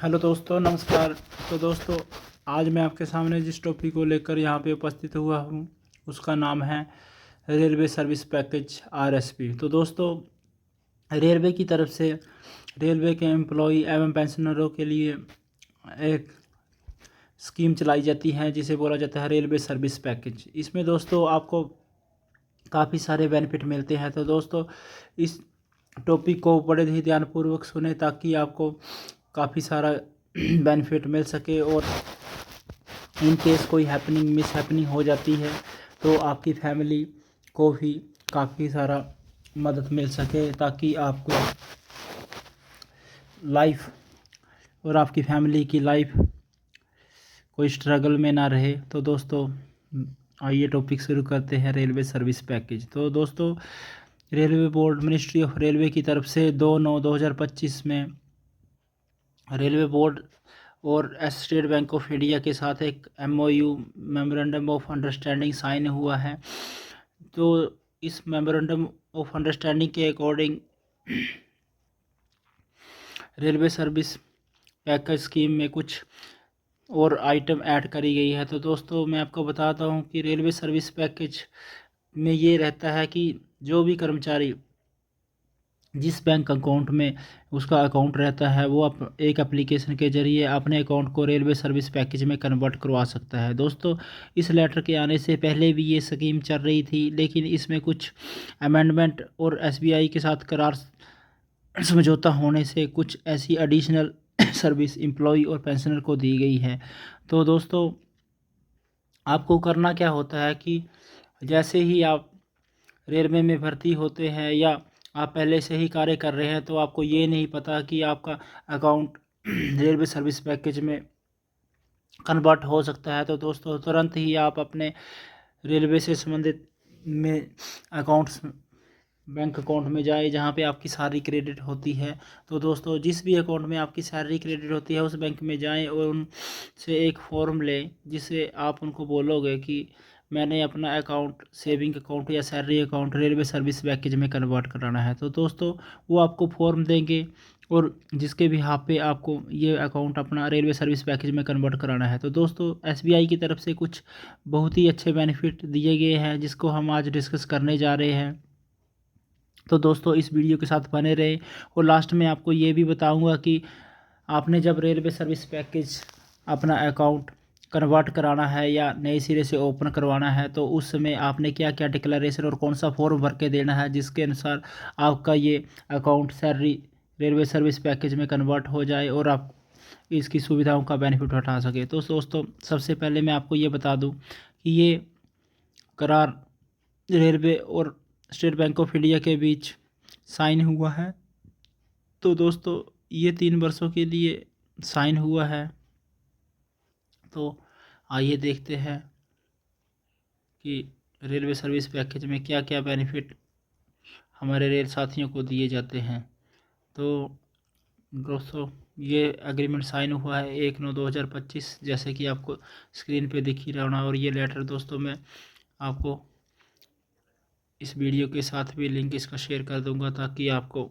Hello दोस्तों, नमस्कार। तो दोस्तों, आज मैं आपके सामने जिस टॉपिक को लेकर यहाँ पे उपस्थित हुआ हूँ उसका नाम है रेलवे सर्विस पैकेज आरएसपी। तो दोस्तों, रेलवे की तरफ से रेलवे के एम्प्लॉई एवं पेंशनरों के लिए एक स्कीम चलाई जाती है जिसे बोला जाता है रेलवे सर्विस पैकेज। इसमें दोस्तों आपको काफ़ी सारे बेनिफिट मिलते हैं। तो दोस्तों, इस टॉपिक को बड़े ही ध्यानपूर्वक सुने ताकि आपको काफ़ी सारा बेनिफिट मिल सके, और इन केस कोई मिस हैपनिंग हो जाती है तो आपकी फैमिली को भी काफ़ी सारा मदद मिल सके, ताकि आपको लाइफ और आपकी फैमिली की लाइफ कोई स्ट्रगल में ना रहे। तो दोस्तों, आइए टॉपिक शुरू करते हैं रेलवे सर्विस पैकेज। तो दोस्तों, railway board ministry of railway की तरफ से 2/9/2025 में रेलवे बोर्ड और स्टेट बैंक ऑफ इंडिया के साथ एक MOU memorandum of understanding sign हुआ है। तो इस मेमोरेंडम ऑफ अंडरस्टैंडिंग के according railway service package scheme में कुछ और आइटम ऐड करी गई है। तो दोस्तों, मैं आपको बताता हूँ कि रेलवे सर्विस पैकेज में ये रहता है कि जो भी कर्मचारी जिस बैंक अकाउंट में उसका अकाउंट रहता है वो एक एप्लीकेशन के ज़रिए अपने अकाउंट को रेलवे सर्विस पैकेज में कन्वर्ट करवा सकता है। दोस्तों, इस लेटर के आने से पहले भी ये स्कीम चल रही थी, लेकिन इसमें कुछ अमेंडमेंट और SBI के साथ करार समझौता होने से कुछ ऐसी एडिशनल सर्विस एम्प्लॉय और पेंशनर को दी गई है। तो दोस्तों, आपको करना क्या होता है कि जैसे ही आप रेलवे में भर्ती होते हैं या आप पहले से ही कार्य कर रहे हैं तो आपको ये नहीं पता कि आपका अकाउंट रेलवे सर्विस पैकेज में कन्वर्ट हो सकता है। तो दोस्तों, तुरंत ही आप अपने रेलवे से संबंधित में अकाउंट्स बैंक अकाउंट में जाए जहाँ पे आपकी सैलरी क्रेडिट होती है। तो दोस्तों, जिस भी अकाउंट में आपकी सैलरी क्रेडिट होती है उस बैंक में जाएं और उनसे एक फॉर्म लें, जिसे आप उनको बोलोगे कि मैंने अपना अकाउंट सेविंग अकाउंट या salary account railway service package में कन्वर्ट कराना है। तो दोस्तों, वो आपको फॉर्म देंगे और जिसके भी यहाँ पे आपको ये अकाउंट अपना रेलवे सर्विस पैकेज में कन्वर्ट कराना है। तो दोस्तों, SBI की तरफ से कुछ बहुत ही अच्छे बेनिफिट दिए गए हैं जिसको हम आज डिस्कस करने जा रहे हैं। तो दोस्तों, इस वीडियो के साथ बने रहे, और लास्ट में आपको ये भी बताऊंगा कि आपने जब रेलवे सर्विस पैकेज अपना अकाउंट कन्वर्ट कराना है या नए सिरे से ओपन करवाना है तो उस समय आपने क्या क्या डिक्लेरेशन और कौन सा फॉर्म भर के देना है जिसके अनुसार आपका ये account salary railway service package में कन्वर्ट हो जाए और आप इसकी सुविधाओं का बेनिफिट उठा सके। तो दोस्तों, सबसे पहले मैं आपको ये बता दूं कि ये करार रेलवे और स्टेट बैंक ऑफ इंडिया के बीच साइन हुआ है। तो दोस्तों, ये 3 वर्षों के लिए साइन हुआ है। तो आइए देखते हैं कि रेलवे सर्विस पैकेज में क्या क्या बेनिफिट हमारे रेल साथियों को दिए जाते हैं। तो दोस्तों, ये एग्रीमेंट साइन हुआ है 1/9/2025, जैसे कि आपको स्क्रीन पे दिख ही रहा होना। और ये लेटर दोस्तों मैं आपको इस वीडियो के साथ भी लिंक इसका शेयर कर दूंगा ताकि आपको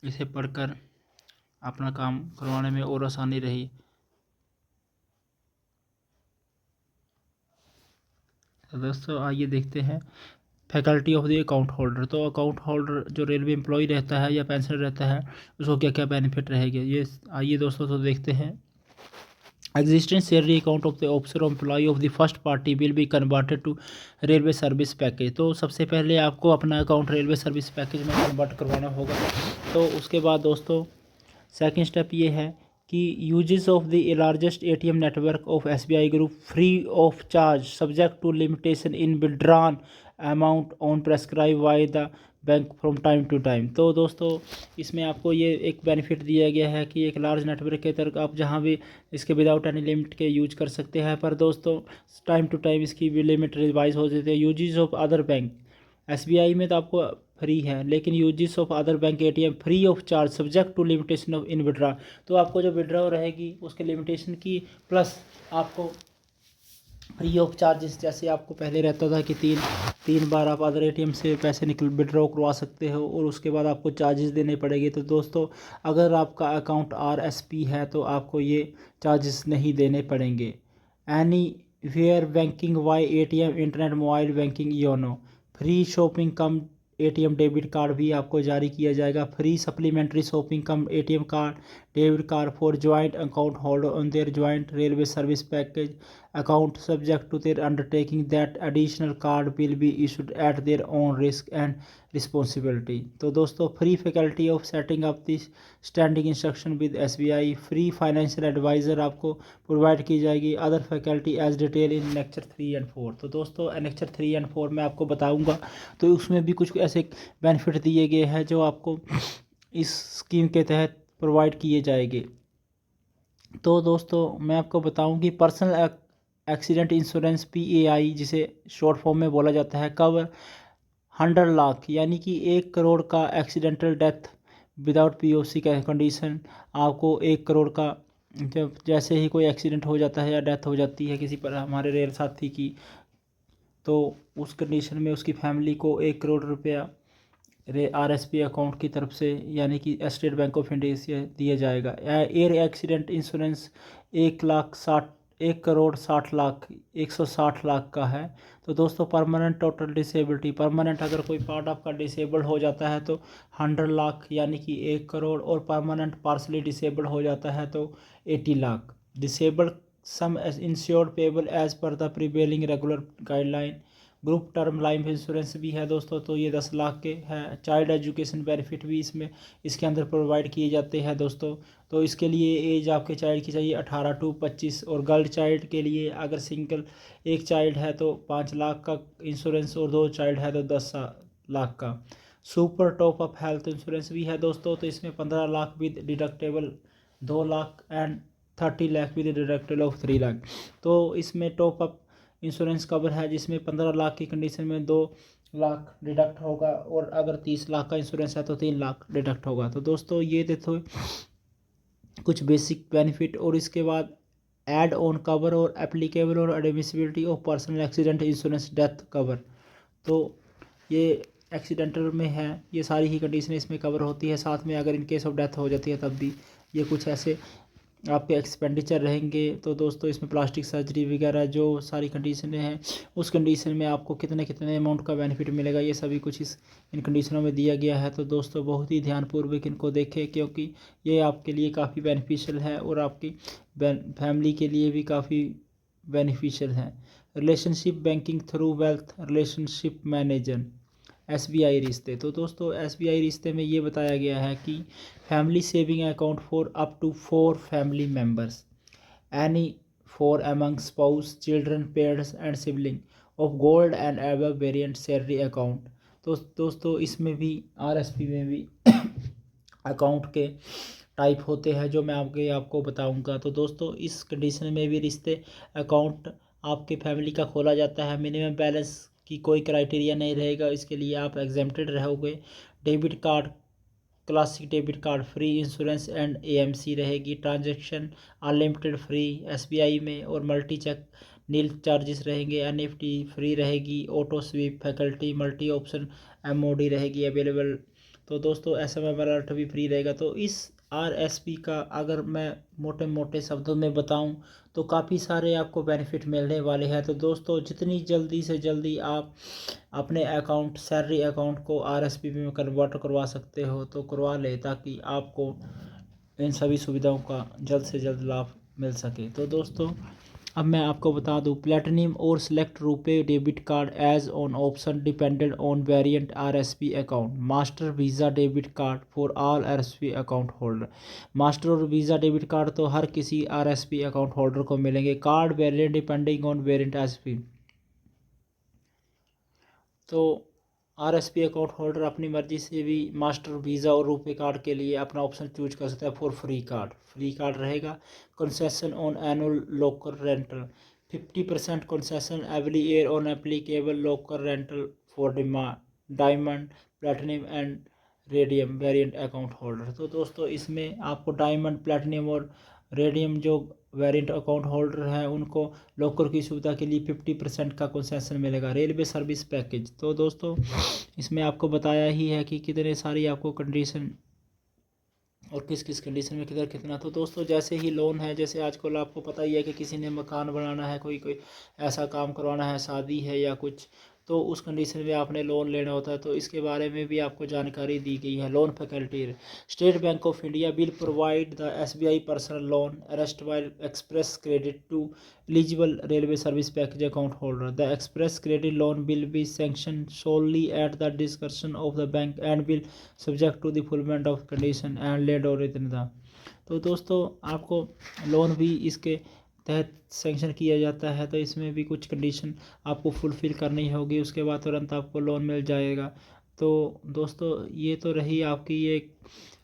इसे पढ़कर अपना काम करवाने में और आसानी रही। तो दोस्तों, आइए देखते हैं faculty of the account holder. तो अकाउंट होल्डर जो रेलवे एम्प्लॉय रहता है या पेंशनर रहता है उसको क्या क्या बेनिफिट रहेंगे, ये आइए दोस्तों तो देखते हैं। Existing salary account of the officer or employee of the first party will be converted to railway service package. तो सबसे पहले आपको अपना अकाउंट रेलवे सर्विस पैकेज में कन्वर्ट करवाना होगा। तो उसके बाद दोस्तों, सेकंड स्टेप ये है कि uses of the largest ATM network of SBI group free of charge subject to limitation in withdrawn amount on prescribe by the bank from time to time. तो दोस्तों, इसमें आपको ये एक बेनिफिट दिया गया है कि एक लार्ज नेटवर्क के तहत आप जहां भी इसके विदाउट एनी लिमिट के यूज कर सकते हैं, पर दोस्तों टाइम टू टाइम इसकी भी लिमिट रिवाइज हो जाती है। Uses of other bank SBI में तो आपको फ्री है, लेकिन uses of other bank ATM free of charge subject to limitation of in withdraw. तो आपको जो विड्रॉ रहेगी उसके लिमिटेशन की प्लस आपको फ्री ऑफ चार्जेस। जैसे आपको पहले रहता था कि तीन तीन बार आप अदर एटीएम से पैसे विड्रॉ करवा सकते हो और उसके बाद आपको चार्जेस देने पड़ेंगे। तो दोस्तों अगर आपका अकाउंट RSP है तो आपको ये चार्जेस नहीं देने पड़ेंगे। Anywhere banking via ATM, internet, mobile banking, YONO. Free shopping cum ATM debit card भी आपको जारी किया जाएगा। Free supplementary shopping cum ATM card debit card for joint account holder on their joint railway service package account subject to their undertaking that additional card will be issued at their own risk and responsibility। तो दोस्तों free faculty of setting up this standing instruction with SBI। Free financial adviser आपको provide की जाएगी। Other faculty as detail in Annexure 3 and 4। तो दोस्तों Annexure 3 and 4 मैं आपको बताऊंगा, तो उसमें भी कुछ ऐसे बेनिफिट दिए गए हैं जो आपको इस स्कीम के तहत प्रोवाइड किए जाएंगे। तो दोस्तों मैं आपको बताऊं कि पर्सनल एक्सीडेंट इंश्योरेंस PAI, जिसे शॉर्ट फॉर्म में बोला जाता है, कवर 100 लाख यानी कि 1 करोड़ का एक्सीडेंटल डेथ विदाउट POC का कंडीशन। आपको 1 करोड़ का जब जैसे ही कोई एक्सीडेंट हो जाता है या डेथ हो जाती है किसी पर हमारे रेल साथी की, तो उस कंडीशन में उसकी फैमिली को 1 करोड़ रुपया RSP अकाउंट की तरफ से यानी कि स्टेट बैंक ऑफ इंडिया से दिया जाएगा। एयर एक्सीडेंट इंश्योरेंस 1,60,1,60,00,000 160 लाख का है। तो दोस्तों परमानेंट टोटल डिसेबिलिटी, परमानेंट अगर कोई पार्ट आपका डिसेबल हो जाता है तो 100 लाख यानी कि 1 करोड़, और परमानेंट पार्सली डिसेबल हो जाता है तो 80 lakh. Disable sum insured payable as per the prevailing regular guideline. Group term life insurance भी है दोस्तों, तो ये 10 लाख के हैं। चाइल्ड एजुकेशन बेनिफिट भी इसके अंदर प्रोवाइड किए जाते हैं दोस्तों। तो इसके लिए एज आपके चाइल्ड की चाहिए 18 to 25, और गर्ल चाइल्ड के लिए अगर सिंगल एक चाइल्ड है तो 5 लाख का इंश्योरेंस, और 2 चाइल्ड है तो 10 लाख का। Super top up health insurance भी है दोस्तों, तो इसमें 15 lakh with deductible 2 lakh and 30 lakh with deductible of 3 lakh. तो इसमें टॉप अप इंश्योरेंस कवर है जिसमें 15 लाख की कंडीशन में 2 लाख डिडक्ट होगा, और अगर 30 लाख का इंश्योरेंस है तो 3 लाख डिडक्ट होगा। तो दोस्तों ये देखो कुछ बेसिक बेनिफिट। और इसके बाद ऐड ऑन कवर और एप्लीकेबल और admissibility of personal accident insurance death cover. तो ये एक्सीडेंटल में है, ये सारी ही कंडीशन इसमें कवर होती है। साथ में अगर इन केस ऑफ डेथ हो जाती है तब भी ये कुछ ऐसे आपके एक्सपेंडिचर रहेंगे। तो दोस्तों इसमें प्लास्टिक सर्जरी वगैरह जो सारी कंडीशनें हैं, उस कंडीशन में आपको कितने कितने अमाउंट का बेनिफिट मिलेगा, ये सभी कुछ इन कंडीशनों में दिया गया है। तो दोस्तों बहुत ही ध्यानपूर्वक इनको देखें, क्योंकि ये आपके लिए काफ़ी बेनिफिशियल है और आपकी फैमिली के लिए भी काफ़ी बेनिफिशियल है। Relationship banking through wealth relationship manager SBI रिश्ते। तो दोस्तों SBI रिश्ते में ये बताया गया है कि family saving account for up to 4 family members, any 4 among spouse, children, parents and sibling of gold and above variant salary account. तो दोस्तों इसमें भी RSP में भी अकाउंट के टाइप होते हैं जो मैं आपको बताऊंगा। तो दोस्तों इस कंडीशन में भी रिश्ते अकाउंट आपके फैमिली का खोला जाता है। मिनिमम बैलेंस की कोई क्राइटेरिया नहीं रहेगा, इसके लिए आप एग्जेम्प्टेड रहोगे। Debit card, classic debit card free, insurance and AMC रहेगी। ट्रांजैक्शन अनलिमिटेड फ्री SBI में, और मल्टी चेक नील चार्जेस रहेंगे। NEFT फ्री रहेगी। Auto SVEEP faculty multi option MOD रहेगी अवेलेबल। तो दोस्तों SMS अलर्ट भी फ्री रहेगा। तो इस RSP का अगर मैं मोटे मोटे शब्दों में बताऊं तो काफ़ी सारे आपको बेनिफिट मिलने वाले हैं। तो दोस्तों जितनी जल्दी से जल्दी आप अपने अकाउंट सैलरी अकाउंट को RSP में कन्वर्ट करवा सकते हो तो करवा ले, ताकि आपको इन सभी सुविधाओं का जल्द से जल्द लाभ मिल सके। तो दोस्तों अब मैं आपको बता दूं, प्लेटिनम और select RuPay debit card as on option dependent on variant RSP account. Master visa debit card for all RSP account holder. Master और वीज़ा डेबिट कार्ड तो हर किसी RSP अकाउंट होल्डर को मिलेंगे। Card variant depending on variant RSP। तो RSP account holder अपनी मर्जी से भी मास्टर वीज़ा और रुपे कार्ड के लिए अपना ऑप्शन चूज कर सकता है फॉर फ्री कार्ड रहेगा। Concession on annual local rental 50% concession every year on applicable local rental for diamond, platinum and radium variant account holder. तो दोस्तों इसमें आपको डायमंड, प्लेटिनम और रेडियम जो वेरिएंट अकाउंट होल्डर हैं उनको लॉकर की सुविधा के लिए 50% का कंसेशन मिलेगा। रेलवे सर्विस पैकेज, तो दोस्तों इसमें आपको बताया ही है कि कितने सारी आपको कंडीशन और किस किस कंडीशन में किधर कितना। तो दोस्तों जैसे ही लोन है, जैसे आजकल आपको पता ही है कि किसी ने मकान बनाना है, कोई कोई ऐसा काम करवाना है, शादी है या कुछ, तो उस कंडीशन में आपने लोन लेना होता है। तो इसके बारे में भी आपको जानकारी दी गई है। Loan faculty, State Bank of India will provide the SBI personal loan arrest while express credit to eligible railway service package account holder. The express credit loan will be sanction solely at the discretion of the bank and will subject to the fulfillment of condition and laid और इतना। तो दोस्तों आपको loan भी इसके तहत sanction किया जाता है, तो इसमें भी कुछ कंडीशन आपको फुलफ़िल करनी होगी, उसके बाद तुरंत आपको लोन मिल जाएगा। तो दोस्तों ये तो रही आपकी ये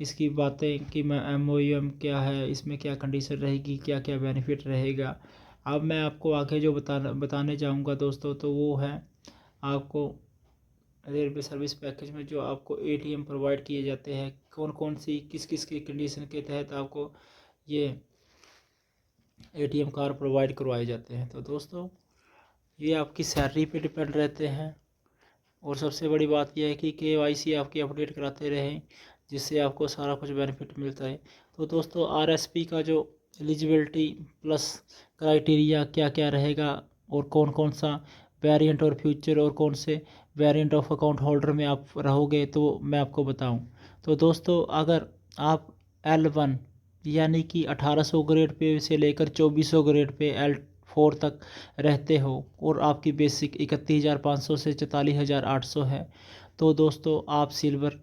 इसकी बातें कि मैं MOU क्या है, इसमें क्या कंडीशन रहेगी, क्या क्या बेनिफिट रहेगा। अब मैं आपको आगे जो बताने जाऊंगा दोस्तों, तो वो है आपको रेलवे सर्विस पैकेज में जो आपको ATM प्रोवाइड किए जाते हैं, कौन कौन सी किस किस की कंडीशन के तहत आपको ये ATM कार्ड प्रोवाइड करवाए जाते हैं। तो दोस्तों ये आपकी सैलरी पे डिपेंड रहते हैं, और सबसे बड़ी बात यह है कि KYC आपकी अपडेट कराते रहें, जिससे आपको सारा कुछ बेनिफिट मिलता है। तो दोस्तों RSP का जो एलिजिबिलिटी प्लस क्राइटेरिया क्या क्या रहेगा, और कौन कौन सा वेरिएंट और फ्यूचर और कौन से वेरिएंट ऑफ अकाउंट होल्डर में आप रहोगे, तो मैं आपको बताऊं। तो दोस्तों अगर आप L1 यानी कि 1800 ग्रेड पे से लेकर 2400 ग्रेड पे L4 तक रहते हो, और आपकी बेसिक 31,500 से 44,800 है, तो दोस्तों आप सिल्वर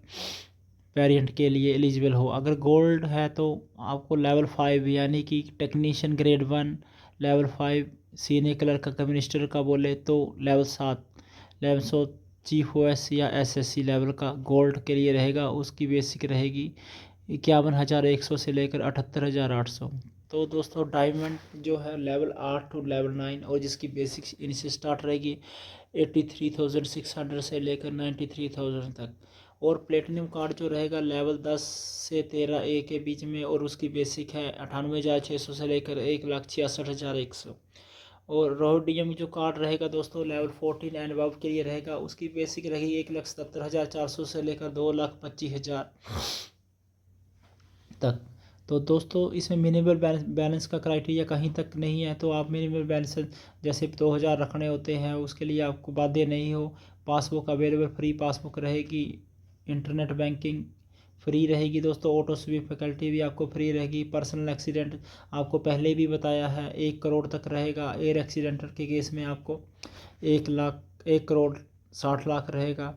वेरिएंट के लिए एलिजिबल हो। अगर गोल्ड है तो आपको लेवल 5 यानी कि technician grade 1, level 5 senior clerk का मिनिस्टर का बोले तो लेवल 7, लेवल 100 चीफ OS या SSC लेवल का गोल्ड के लिए रहेगा। उसकी बेसिक रहेगी 51,100 से लेकर 78,800। तो दोस्तों डायमंड जो है लेवल 8 टू लेवल 9, और जिसकी बेसिक इनसे स्टार्ट रहेगी 83,600 से लेकर 93,000 तक। और प्लेटिनम कार्ड जो रहेगा लेवल 10 से 13A के बीच में, और उसकी बेसिक है 98,600 से लेकर 1,66,100। और रोडियम जो कार्ड रहेगा दोस्तों लेवल 14 एंड अबव के लिए रहेगा, उसकी बेसिक रहेगी 1,77,400 से लेकर 2,25,000 तक। तो दोस्तों इसमें मिनिमम बैलेंस का क्राइटेरिया कहीं तक नहीं है, तो आप मिनिमम बैलेंस जैसे 2,000 रखने होते हैं, उसके लिए आपको बाध्य नहीं हो। पासबुक अवेलेबल फ्री पासबुक रहेगी, इंटरनेट बैंकिंग फ्री रहेगी दोस्तों, ऑटो स्वीप फैकल्टी भी आपको फ्री रहेगी। पर्सनल एक्सीडेंट आपको पहले भी बताया है 1 करोड़ तक रहेगा। एयर एक्सीडेंट के केस में आपको 1,60,00,000 रहेगा।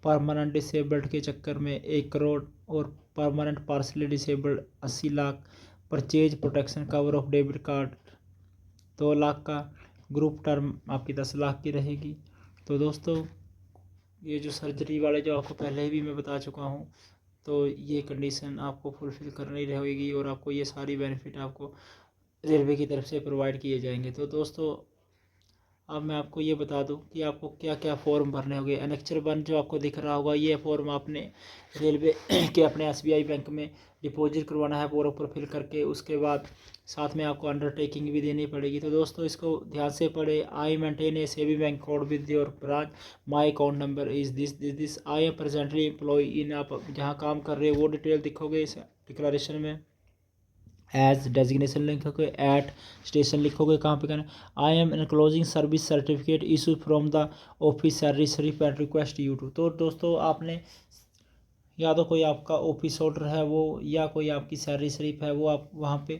परमानेंट डिसेबल्ड के चक्कर में 1 करोड़, और permanent partially disabled 80 lakh. Purchase protection cover of debit card 2 lakh का। ग्रुप टर्म आपकी 10 लाख की रहेगी। तो दोस्तों ये जो सर्जरी वाले जो आपको पहले भी मैं बता चुका हूँ, तो ये कंडीशन आपको फुलफ़िल करनी रहेगी, और आपको ये सारी बेनिफिट आपको रेलवे की तरफ से प्रोवाइड किए जाएंगे। तो दोस्तों अब मैं आपको ये बता दूं कि आपको क्या क्या फॉर्म भरने होंगे। एनेक्चर 1 जो आपको दिख रहा होगा, ये फॉर्म आपने रेलवे के अपने SBI बैंक में डिपॉजिट करवाना है पूरा ऊपर फिल करके। उसके बाद साथ में आपको अंडरटेकिंग भी देनी पड़ेगी। तो दोस्तों इसको ध्यान से पढ़े। I maintain a saving bank account with your branch, my account number is this I am presently employ in. आप जहाँ काम कर रहे हो वो डिटेल दिखोगे इस डिक्लेरेशन में। एज डेजिग्नेशन लिखोगे, एट स्टेशन लिखोगे कहाँ पे करना। I am enclosing service certificate issue from the office salary slip and request you to. तो दोस्तों आपने या तो कोई आपका ऑफिस ऑर्डर है वो, या कोई आपकी सैलरी स्लिप है वो आप वहाँ पे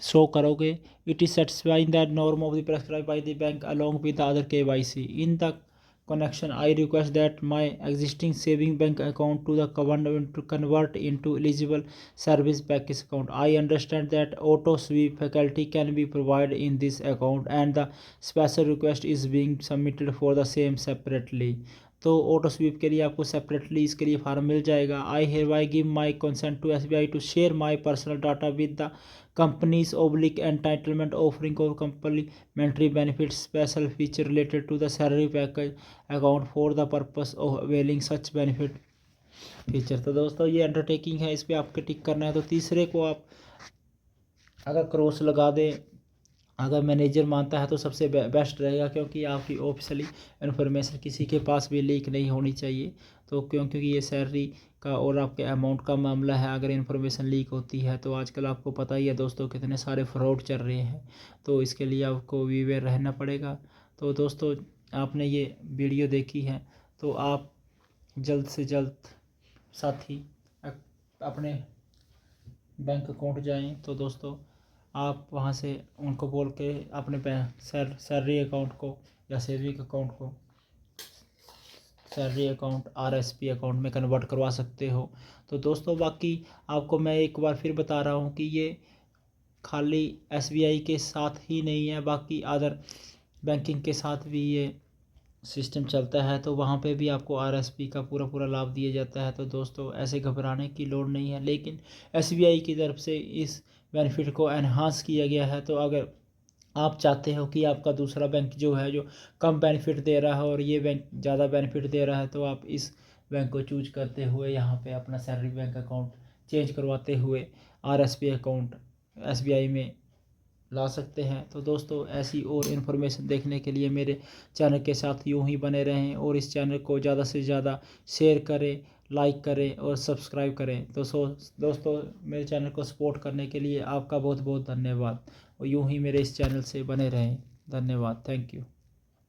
शो करोगे। It is satisfying that norm of the prescribe by the bank along with the other KYC in the connection. I request that my existing saving bank account to convert into eligible service package account. I understand that auto sweep faculty can be provided in this account, and the special request is being submitted for the same separately. तो auto SVEEP के लिए आपको separately इसके लिए farm मिल जाएगा। आई hereby give my consent to SBI to share my personal data with the company's oblique entitlement offering of complementary benefits special feature related to the salary package account for the purpose of availing such benefit feature. तो दोस्तों ये undertaking है, इस पर आपको टिक करना है। तो तीसरे को आप अगर क्रॉस लगा दें, अगर मैनेजर मानता है तो सबसे बेस्ट रहेगा, क्योंकि आपकी ऑफिशियली इन्फॉर्मेशन किसी के पास भी लीक नहीं होनी चाहिए। तो क्योंकि ये सैलरी का और आपके अमाउंट का मामला है, अगर इन्फॉर्मेशन लीक होती है तो आजकल आपको पता ही है दोस्तों कितने सारे फ्रॉड चल रहे हैं। तो इसके लिए आपको अवेयर रहना पड़ेगा। तो दोस्तों, आपने ये वीडियो देखी है तो आप जल्द से जल्द साथी अपने बैंक अकाउंट जाएं। तो दोस्तों, आप वहां से उनको बोल के अपने सैलरी अकाउंट को या सेविंग अकाउंट को सैलरी अकाउंट RSP अकाउंट में कन्वर्ट करवा सकते हो। तो दोस्तों, बाकी आपको मैं एक बार फिर बता रहा हूँ कि ये खाली SBI के साथ ही नहीं है, बाकी अदर बैंकिंग के साथ भी ये सिस्टम चलता है। तो वहाँ पे भी आपको RSP का पूरा पूरा लाभ दिया जाता है। तो दोस्तों, ऐसे घबराने की लोड़ नहीं है, लेकिन SBI की तरफ से इस बेनिफिट को एनहांस किया गया है। तो अगर आप चाहते हो कि आपका दूसरा बैंक जो है जो कम बेनिफिट दे रहा है और ये बैंक ज़्यादा बेनिफिट दे रहा है, तो आप इस बैंक को चूज करते हुए यहाँ पे अपना सैलरी बैंक अकाउंट चेंज करवाते हुए RSP अकाउंट SBI में ला सकते हैं। तो दोस्तों, ऐसी और इन्फॉर्मेशन देखने के लिए मेरे चैनल के साथ यूं ही बने रहें और इस चैनल को ज़्यादा से ज़्यादा शेयर करें, लाइक करें और सब्सक्राइब करें। तो दोस्तों, मेरे चैनल को सपोर्ट करने के लिए आपका बहुत बहुत धन्यवाद, और यूं ही मेरे इस चैनल से बने रहें। धन्यवाद, थैंक यू।